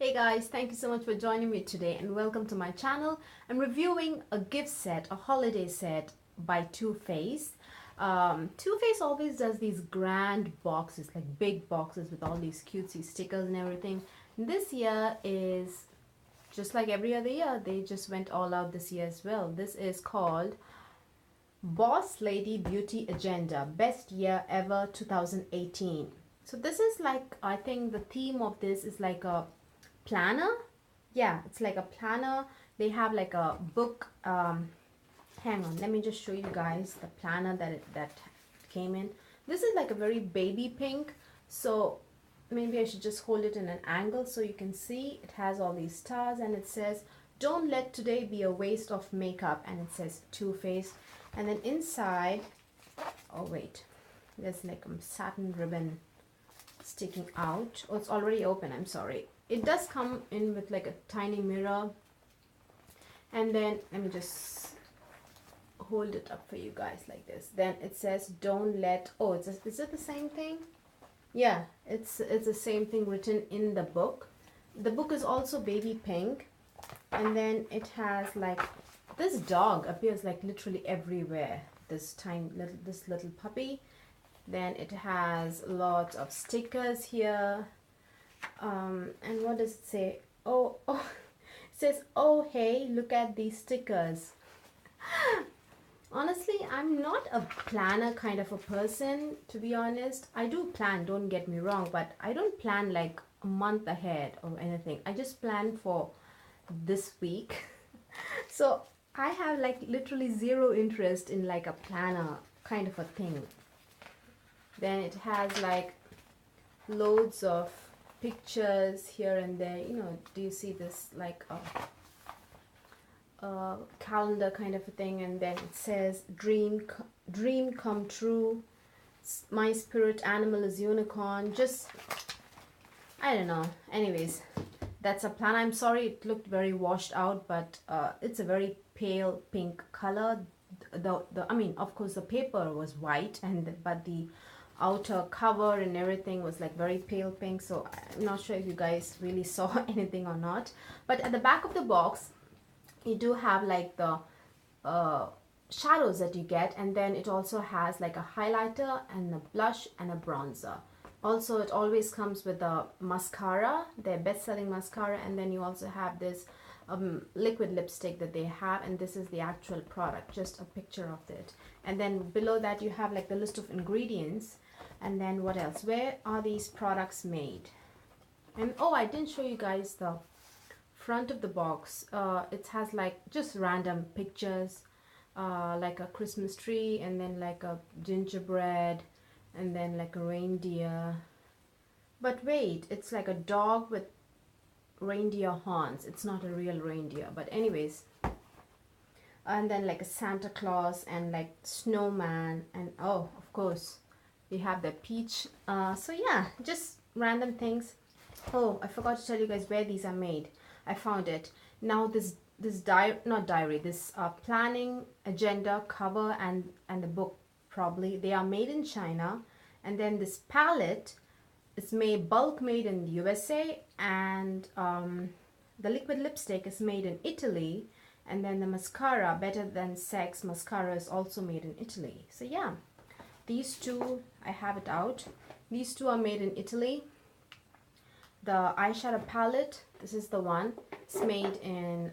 Hey guys, thank you so much for joining me today and welcome to my channel. I'm reviewing a gift set, a holiday set by Too Faced. Too Faced always does these grand boxes, like big boxes with all these cutesy stickers and everything. This year is just like every other year, they just went all out this year as well. This is called Boss Lady Beauty Agenda, Best Year Ever 2018. So this is like, I think the theme of this is like a planner. Yeah, it's like a planner. They have like a book. Hang on, let me just show you guys the planner that came in. This is like a very baby pink, so maybe I should just hold it in an angle so you can see. It has all these stars and it says, "Don't let today be a waste of makeup," and it says Too Faced. And then inside, oh wait, there's like a satin ribbon sticking out. Oh, it's already open, I'm sorry. It does come in with like a tiny mirror. And then let me just hold it up for you guys like this. Then it says, "Don't let," oh, is it the same thing? Yeah, it's the same thing written in the book. The book is also baby pink. And then it has like, this dog appears like literally everywhere. This little puppy. Then it has lots of stickers here. And what does it say? Oh, it says, "Oh, hey, look at these stickers." Honestly, I'm not a planner kind of a person, to be honest. I do plan, don't get me wrong, but I don't plan like a month ahead or anything. I just plan for this week. So I have like literally zero interest in like a planner kind of a thing. Then it has like loads of pictures here and there. You know, do you see this like a calendar kind of a thing? And then it says dream come true. My spirit animal is unicorn. Just, I don't know. Anyways, that's a plan. I'm sorry it looked very washed out, but it's a very pale pink color. I mean, of course the paper was white, but the outer cover and everything was like very pale pink, so I'm not sure if you guys really saw anything or not. But at the back of the box you do have like the shadows that you get, and then it also has like a highlighter and a blush and a bronzer. Also, it always comes with a mascara, their best-selling mascara, and then you also have this liquid lipstick that they have, and this is the actual product, just a picture of it. And then below that you have like the list of ingredients. And then what else? Where are these products made? And oh, I didn't show you guys the front of the box. It has like just random pictures, like a Christmas tree, and then like a gingerbread, and then like a reindeer. But wait, it's like a dog with reindeer horns. It's not a real reindeer, but anyways. And then like a Santa Claus and like snowman, and oh, of course we have the peach. So yeah, just random things. Oh, I forgot to tell you guys where these are made. I found it. Now this planning agenda cover and the book, probably they are made in China. And then this palette is bulk made in the USA, and the liquid lipstick is made in Italy, and then the mascara, Better Than Sex mascara, is also made in Italy. So yeah, these two, I have it out. These two are made in Italy. The eyeshadow palette, this is the one. It's made in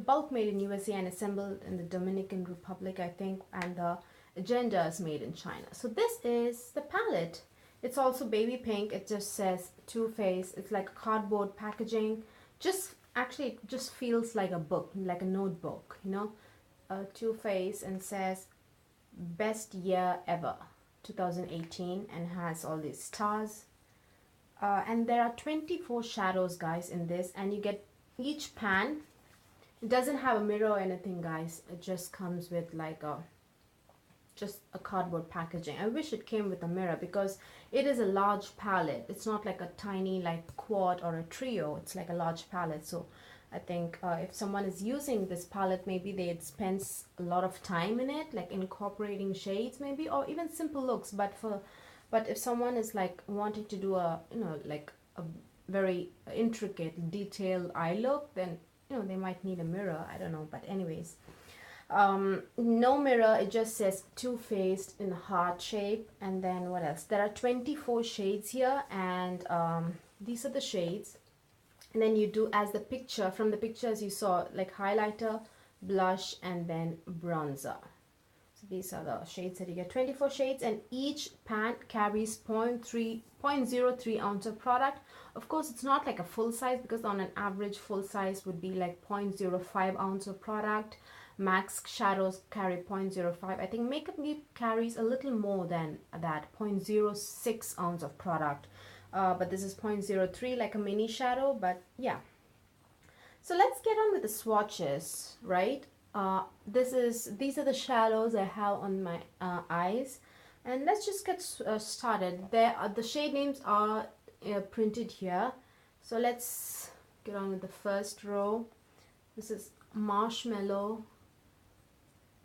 bulk made in USA and assembled in the Dominican Republic, I think, and the agenda is made in China. So this is the palette. It's also baby pink. It just says Too Faced. It's like cardboard packaging. Actually it just feels like a book, like a notebook, you know. Too Faced, and says Best Year Ever 2018, and has all these stars. And there are 24 shadows, guys, in this, and you get each pan. It doesn't have a mirror or anything, guys. It just comes with like just a cardboard packaging. I wish it came with a mirror, because it is a large palette. It's not like a tiny like quad or a trio. It's like a large palette. So I think if someone is using this palette, maybe they'd spend a lot of time in it, like incorporating shades maybe, or even simple looks. But if someone is like wanting to do a, you know, like a very intricate, detailed eye look, then you know they might need a mirror. I don't know, but anyways, no mirror. It just says Too Faced in heart shape. And then what else? There are 24 shades here, and these are the shades. And then you do as the picture, from the picture as you saw, like highlighter, blush, and then bronzer. So these are the shades that you get, 24 shades, and each pan carries 0.03 ounce of product. Of course, it's not like a full size, because on an average full size would be like 0.05 ounce of product. Max shadows carry 0.05. I think Makeup Geek carries a little more than that, 0.06 ounce of product. But this is 0.03, like a mini shadow. But yeah, so let's get on with the swatches, right? These are the shadows I have on my eyes, and let's just get started. There are the shade names are printed here, so let's get on with the first row. This is Marshmallow,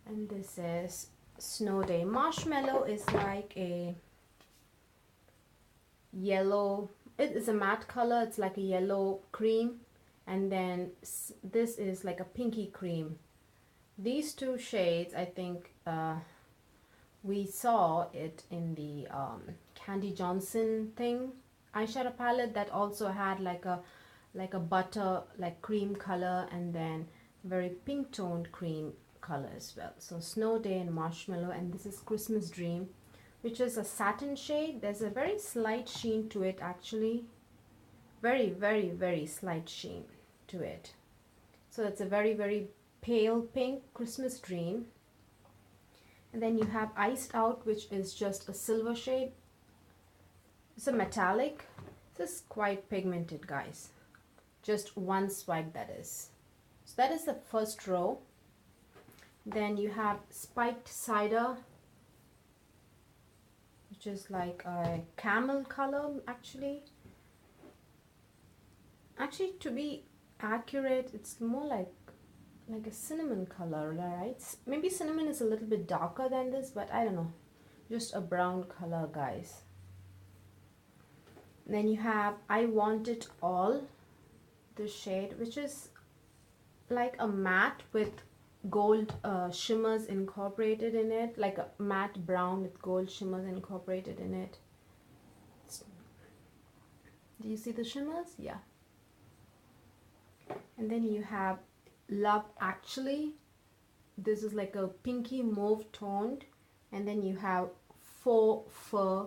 and this is Snow Day. Marshmallow is like a yellow, it is a matte color, it's like a yellow cream, and then this is like a pinky cream. These two shades, I think we saw it in the Candy Johnson thing eyeshadow palette that also had like a butter, like cream color, and then very pink toned cream color as well. So Snow Day and Marshmallow, and this is Christmas Dream, which is a satin shade. There's a very slight sheen to it, actually. Very, very, very slight sheen to it. So it's a very, very pale pink, Christmas Dream. And then you have Iced Out, which is just a silver shade. It's a metallic. This is quite pigmented, guys. Just one swipe, that is. So that is the first row. Then you have Spiked Cider, which is like a camel color, actually. Actually, to be accurate, it's more like a cinnamon color, right? Maybe cinnamon is a little bit darker than this, but I don't know. Just a brown color, guys. Then you have I Want It All, the shade, which is like a matte with gold shimmers incorporated in it, like a matte brown with gold shimmers incorporated in it. Do you see the shimmers? Yeah. And then you have Love Actually. This is like a pinky mauve toned. And then you have Faux Fur.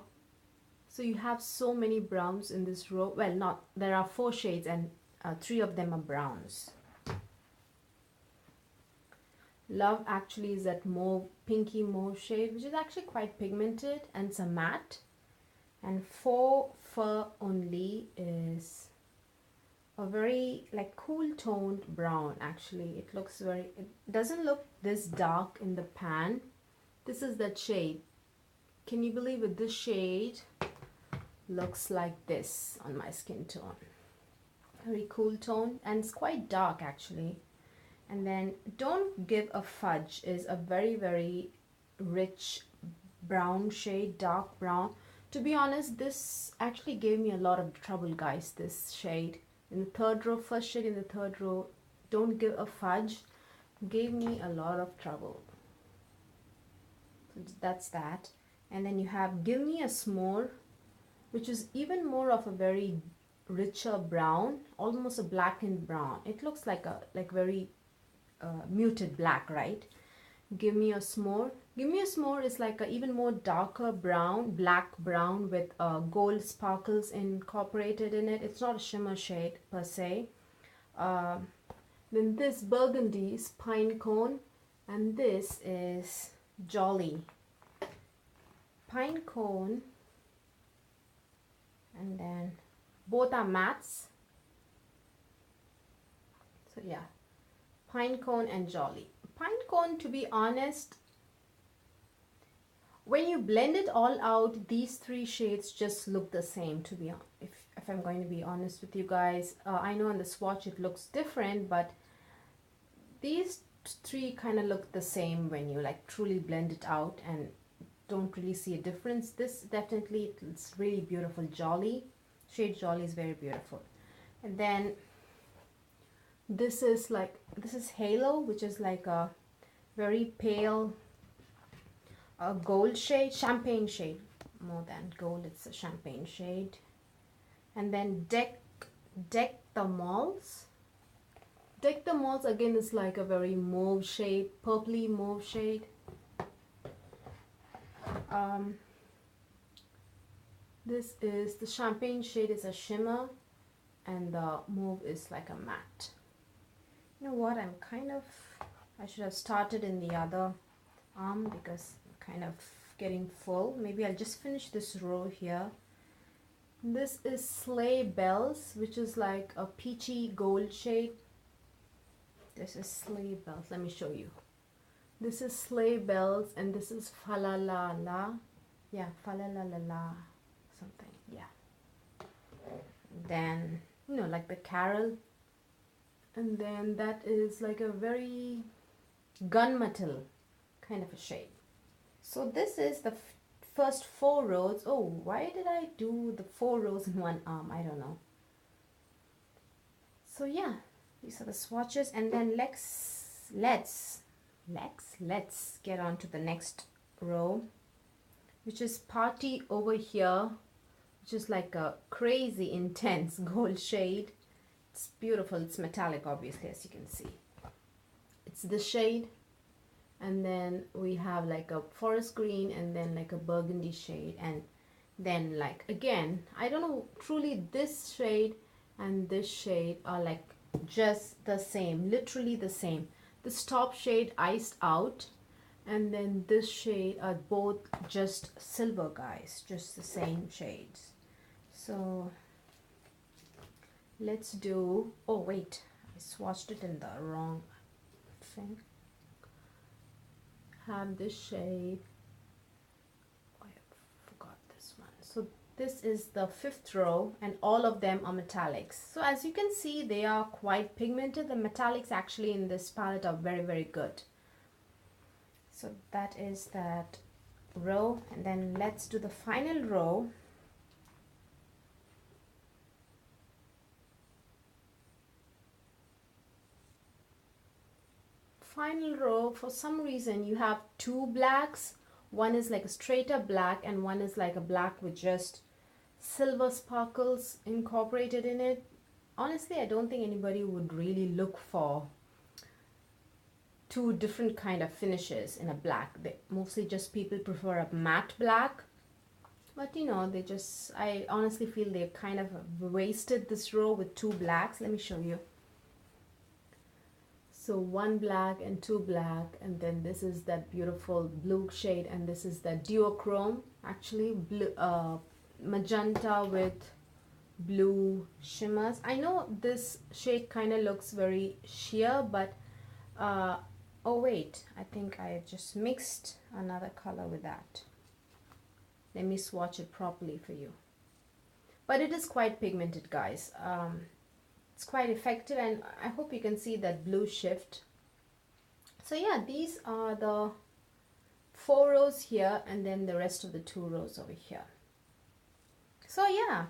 So you have so many browns in this row. Well, not, there are 4 shades, and 3 of them are browns. Love Actually is that mauve, pinky mauve shade, which is actually quite pigmented, and it's a matte. And Faux Fur Only is a very like cool toned brown. Actually, it looks very, it doesn't look this dark in the pan. This is that shade. Can you believe it? This shade looks like this on my skin tone. Very cool tone, and it's quite dark actually. And then Don't Give a Fudge is a very, very rich brown shade, dark brown. To be honest, this actually gave me a lot of trouble, guys, this shade. In the third row, first shade in the third row, Don't Give a Fudge, gave me a lot of trouble. So that's that. And then you have Give Me a S'more, which is even more of a very richer brown, almost a blackened brown. It looks like a very muted black, right? Give Me a S'more. Give Me a S'more is like a even more darker brown, black brown with gold sparkles incorporated in it. It's not a shimmer shade per se. Then this burgundy is Pine Cone, and this is Jolly. Pine Cone, and then both are mattes. So yeah, Pine Cone and Jolly. Pine Cone, to be honest, when you blend it all out, these 3 shades just look the same, to be honest. If I'm going to be honest with you guys, I know on the swatch it looks different, but these 3 kind of look the same when you like truly blend it out and don't really see a difference. This definitely, it's really beautiful. Jolly, shade Jolly is very beautiful. And then this is Halo, which is like a very pale gold shade, champagne shade, more than gold, it's a champagne shade. And then Deck the Malls. Deck the Malls again is like a very mauve shade, purpley mauve shade. This is the champagne shade, is a shimmer, and the mauve is like a matte. You know what, I should have started in the other arm because I'm kind of getting full. Maybe I'll just finish this row here. This is Sleigh Bells, which is like a peachy gold shade. This is Sleigh Bells. Let me show you. This is Sleigh Bells, and this is Falalala. Yeah, Falalala, something. Yeah. Then, you know, like the carol. And then that is like a very gunmetal kind of a shade. So this is the first 4 rows. Oh, why did I do the 4 rows in one arm? I don't know. So yeah, these are the swatches, and then let's get on to the next row, which is Party Over Here, which is like a crazy intense gold shade. It's beautiful. It's metallic, obviously, as you can see. It's this shade. And then we have like a forest green, and then like a burgundy shade, and then like again, I don't know, truly this shade and this shade are like just the same, literally the same. This top shade iced out, and then this shade are both just silver, guys, just the same shades. So let's do, oh wait, I swatched it in the wrong thing. Have this shade, oh, I forgot this one. So this is the 5th row, and all of them are metallics. So as you can see, they are quite pigmented. The metallics actually in this palette are very, very good. So that is that row, and then let's do the final row. Final row, for some reason you have 2 blacks. One is like a straight up black, and one is like a black with just silver sparkles incorporated in it. Honestly, I don't think anybody would really look for 2 different kind of finishes in a black. Mostly just people prefer a matte black, but you know, I honestly feel they kind of wasted this row with 2 blacks. Let me show you. So 1 black and 2 black, and then this is that beautiful blue shade, and this is the duochrome, actually blue, magenta with blue shimmers. I know this shade kind of looks very sheer, but oh wait, I think I just mixed another color with that. Let me swatch it properly for you. But it is quite pigmented, guys. It's quite effective, and I hope you can see that blue shift. So yeah, these are the 4 rows here, and then the rest of the 2 rows over here. So yeah,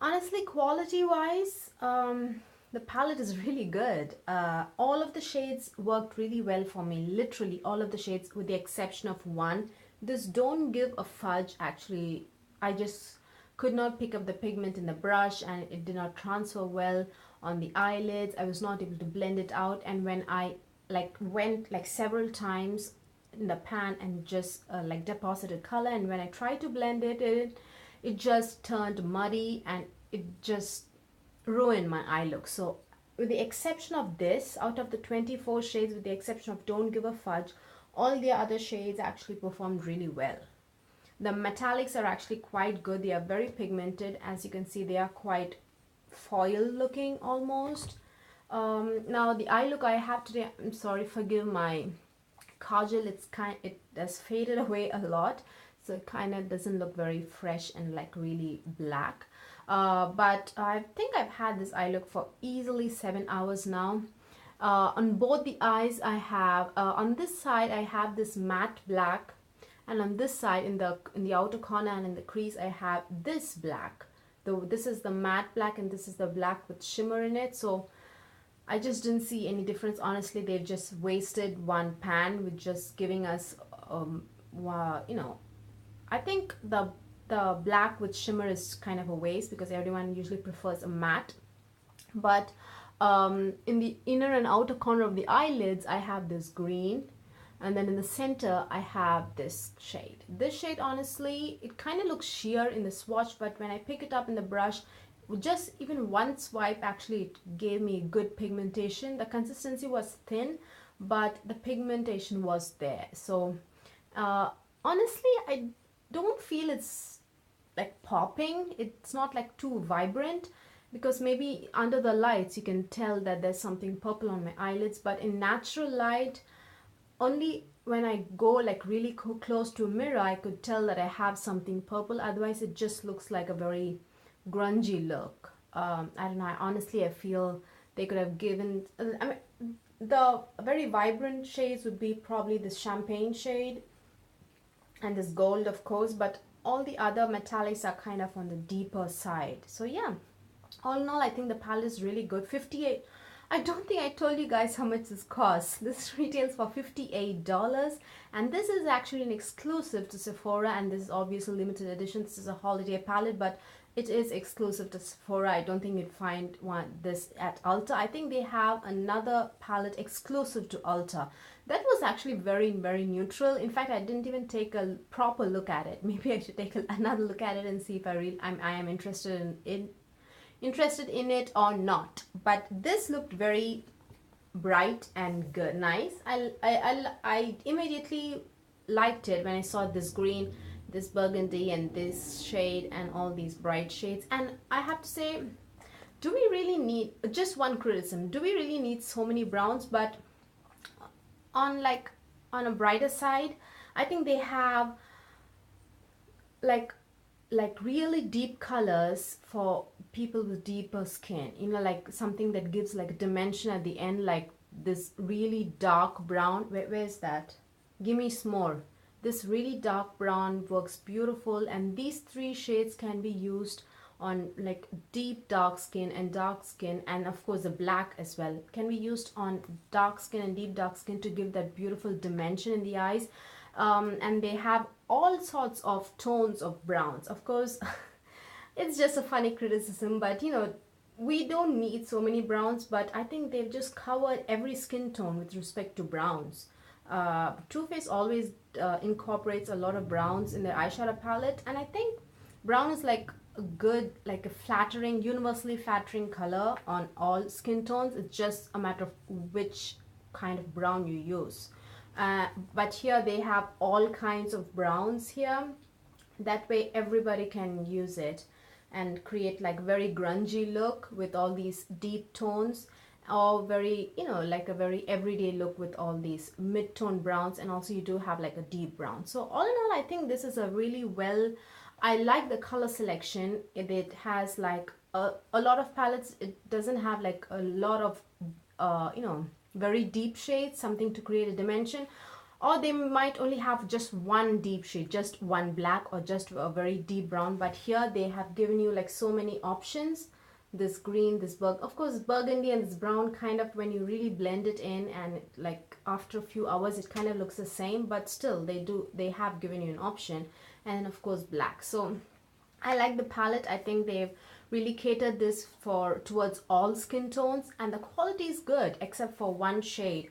honestly, quality wise, the palette is really good. All of the shades worked really well for me, literally all of the shades with the exception of one. This Don't Give a Fudge, actually I just could not pick up the pigment in the brush, and it did not transfer well on the eyelids. I was not able to blend it out, and when I went several times in the pan and just deposited color, and when I tried to blend it just turned muddy, and it just ruined my eye look. So with the exception of this, out of the 24 shades, with the exception of Don't Give a Fudge, all the other shades actually performed really well. The metallics are actually quite good. They are very pigmented. As you can see, they are quite foil looking almost. Now the eye look I have today, I'm sorry, forgive my kajal, it has faded away a lot, so it kind of doesn't look very fresh and like really black. But I think I've had this eye look for easily 7 hours now. On both the eyes I have, on this side I have this matte black, and on this side in the outer corner and in the crease I have this black. this is the matte black and this is the black with shimmer in it. So I just didn't see any difference. Honestly, they've just wasted one pan with just giving us, you know, I think the black with shimmer is kind of a waste because everyone usually prefers a matte. But in the inner and outer corner of the eyelids, I have this green, and then in the center I have this shade. This shade, honestly, it kind of looks sheer in the swatch, but when I pick it up in the brush, just even one swipe, actually it gave me good pigmentation. The consistency was thin, but the pigmentation was there. So honestly, I don't feel it's like popping. It's not like too vibrant, because maybe under the lights you can tell that there's something purple on my eyelids, but in natural light, only when I go like really close to a mirror, I could tell that I have something purple. Otherwise it just looks like a very grungy look. I don't know, honestly I feel they could have given, I mean, the very vibrant shades would be probably this champagne shade and this gold, of course, but all the other metallics are kind of on the deeper side. So yeah, all in all, I think the palette is really good. 58. I don't think I told you guys how much this costs. This retails for $58, and this is actually an exclusive to Sephora, and this is obviously limited edition. This is a holiday palette, but it is exclusive to Sephora. I don't think you'd find this at Ulta. I think they have another palette exclusive to Ulta. That was actually very, very neutral. In fact, I didn't even take a proper look at it. Maybe I should take another look at it and see if I am interested in it or not. But this looked very bright and good, nice. I immediately liked it when I saw this green, this burgundy, and this shade, and all these bright shades. And I have to say, do we really need, just one criticism, do we really need so many browns? But on a brighter side, I think they have like really deep colors for people with deeper skin, you know, like something that gives like a dimension at the end, like this really dark brown. Where's that? Give me some more. This really dark brown works beautiful, and these three shades can be used on like deep dark skin and dark skin, and of course the black as well can be used on dark skin and deep dark skin to give that beautiful dimension in the eyes. And they have all sorts of tones of browns. Of course, it's just a funny criticism, but you know, we don't need so many browns, but I think they've just covered every skin tone with respect to browns. Too Faced always incorporates a lot of browns in their eyeshadow palette, and I think brown is like a good, like a flattering, universally flattering color on all skin tones. It's just a matter of which kind of brown you use. But here they have all kinds of browns here. That way everybody can use it and create like very grungy look with all these deep tones, or very, you know, like a very everyday look with all these mid-tone browns, and also you do have like a deep brown. So all in all, I think this is a really well, I like the color selection. It has like a lot of palettes. It doesn't have like a lot of you know, very deep shades, something to create a dimension, or they might only have just one deep shade, just one black, or just a very deep brown. But here they have given you like so many options. This green, this of course burgundy, and this brown, kind of when you really blend it in, and like after a few hours it kind of looks the same, but still they have given you an option. And of course black. So I like the palette. I think they've really catered this towards all skin tones, and the quality is good except for one shade.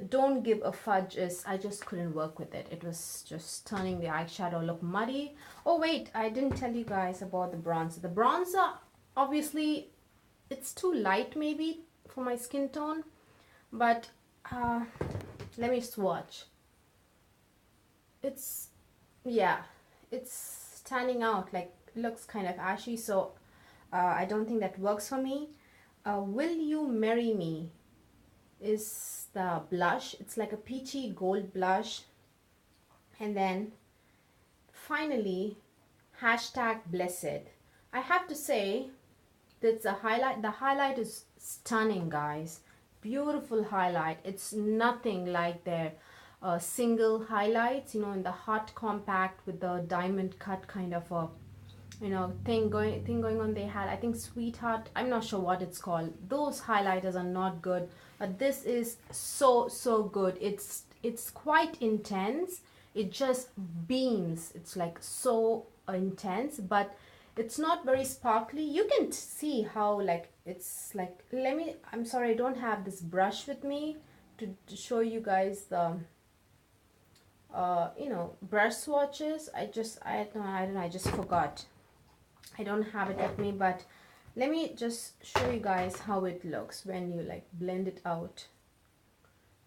Don't Give a Fudge is, I just couldn't work with it. It was just turning the eyeshadow look muddy. Oh wait, I didn't tell you guys about the bronzer. The bronzer, obviously it's too light maybe for my skin tone, but let me swatch. It's, yeah, it's standing out, like it looks kind of ashy, so I don't think that works for me. Will You Marry Me is the blush. It's like a peachy gold blush. And then finally, #Blessed. I have to say that's a highlight. The highlight is stunning, guys. Beautiful highlight. It's nothing like their single highlights, you know, in the hot compact with the diamond cut kind of a you know, thing going on. They had, I think, Sweetheart, I'm not sure what it's called. Those highlighters are not good, but this is so good. It's quite intense. It just beams. It's like so intense, but it's not very sparkly. You can see how, like, it's like, let me, I'm sorry, I don't have this brush with me to show you guys the you know, brush swatches. I don't know, I just forgot. I don't have it with me, but let me just show you guys how it looks when you like blend it out.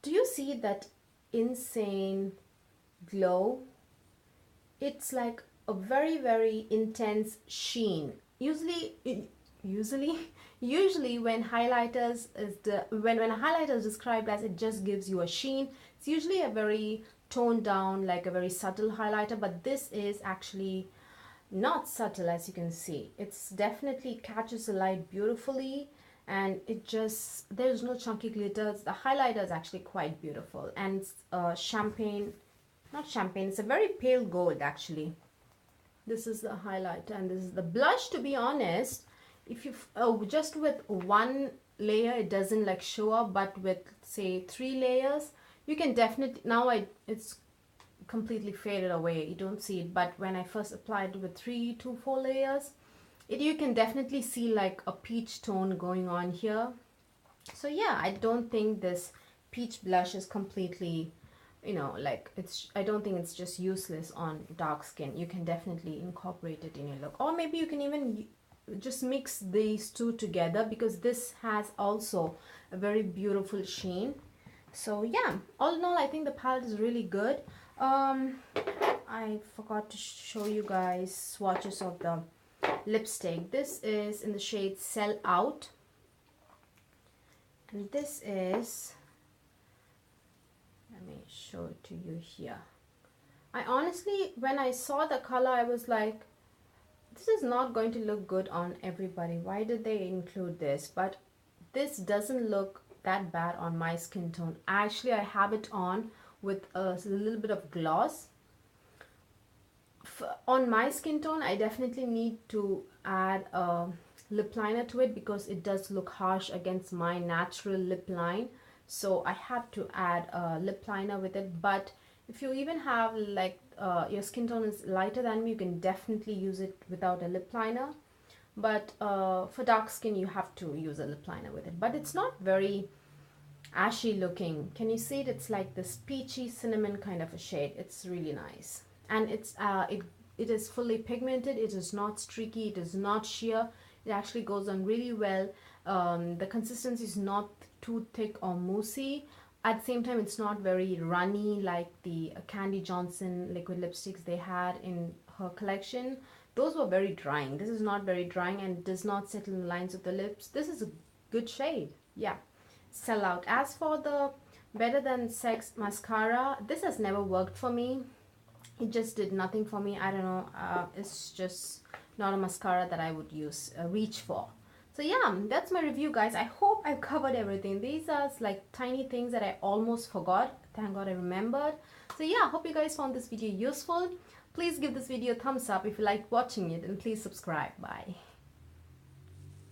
Do you see that insane glow? It's like a very intense sheen. Usually when highlighters is when a highlighter is described as it just gives you a sheen, it's usually a very toned down, like a very subtle highlighter, but this is actually not subtle. As you can see, it's definitely catches the light beautifully, and it just, there's no chunky glitters. The highlighter is actually quite beautiful, and it's champagne, not champagne, it's a very pale gold actually. This is the highlighter and this is the blush. To be honest, if you just with one layer it doesn't like show up, but with say 3 layers you can definitely, now it's completely faded away, you don't see it, but when I first applied with 3 to 4 layers, you can definitely see like a peach tone going on here. So yeah, I don't think this peach blush is completely, you know, like, it's, I don't think it's just useless on dark skin. You can definitely incorporate it in your look, or maybe you can even just mix these two together, because this has also a very beautiful sheen. So yeah, all in all, I think the palette is really good. I forgot to show you guys swatches of the lipstick. This is in the shade Sell Out, and this is, let me show it to you here. I honestly, when I saw the color, I was like, this is not going to look good on everybody. Why did they include this? But this doesn't look that bad on my skin tone. Actually, I have it on with a little bit of gloss. On my skin tone, I definitely need to add a lip liner to it, because it does look harsh against my natural lip line. So I have to add a lip liner with it. But if you even have like your skin tone is lighter than me, you can definitely use it without a lip liner. But for dark skin, you have to use a lip liner with it. But it's not very ashy looking. Can you see it? It's like this peachy cinnamon kind of a shade. It's really nice, and it's it is fully pigmented. It is not streaky, it is not sheer. It actually goes on really well. The consistency is not too thick or moussey. At the same time, it's not very runny like the Candy Johnson liquid lipsticks they had in her collection. Those were very drying. This is not very drying and does not settle in the lines of the lips. This is a good shade. Yeah, Sell Out. As for the Better Than Sex mascara, this has never worked for me. It just did nothing for me. I don't know. It's just not a mascara that I would use, reach for. So yeah, that's my review, guys. I hope I've covered everything. These are like tiny things that I almost forgot. Thank God I remembered. So yeah, I hope you guys found this video useful. Please give this video a thumbs up if you like watching it, and please subscribe. Bye.